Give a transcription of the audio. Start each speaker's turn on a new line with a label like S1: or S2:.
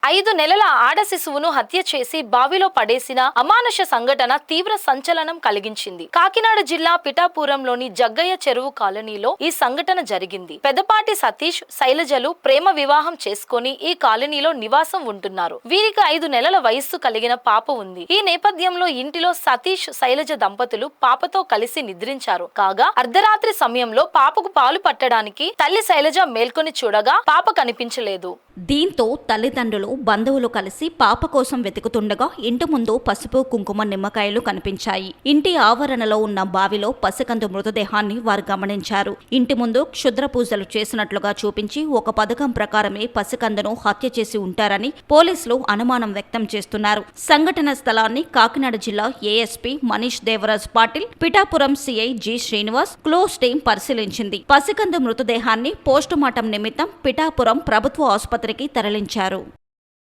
S1: 5 నెలల ఆడ శిశువును హత్య చేసి బావిలో పడేసిన అమానుష సంఘటన తీవ్ర సంచలనం కలిగించింది. కాకినాడ జిల్లా పిఠాపురంలోని జగ్గయ్య చెరువు కాలనీలో ఈ సంఘటన జరిగింది. పెద్దపాటి సతీష్, శైలజలు ప్రేమ వివాహం చేసుకుని ఈ కాలనీలో నివాసం ఉంటున్నారు. వీరికి 5 నెలల వయస్సు కలిగిన పాప ఉంది. ఈ నేపథ్యంలో ఇంటిలో సతీష్, శైలజ దంపతులు పాపతో కలిసి నిద్రించారు. కాగా అర్ధరాత్రి సమయంలో పాపకు పాలు పట్టడానికి తల్లి శైలజ మేల్కొని చూడగా పాప కనిపించలేదు.
S2: దీంతో తల్లిదండ్రులు, బంధువులు కలిసి పాప కోసం వెతుకుతుండగా ఇంటి ముందు పసుపు, కుంకుమ, నిమ్మకాయలు కనిపించాయి. ఇంటి ఆవరణలో ఉన్న బావిలో పసికందు మృతదేహాన్ని వారు గమనించారు. ఇంటి ముందు క్షుద్ర పూజలు చేసినట్లుగా చూపించి ఒక పథకం ప్రకారమే పసికందును హత్య చేసి ఉంటారని పోలీసులు అనుమానం వ్యక్తం చేస్తున్నారు. సంఘటన స్థలాన్ని కాకినాడ జిల్లా ASP Manish Devaraj Patil, Pithapuram CI G Srinivas clues team పరిశీలించింది. పసికందు మృతదేహాన్ని పోస్టుమార్టం నిమిత్తం పిఠాపురం ప్రభుత్వ ఆసుపత్రికి తరలించారు.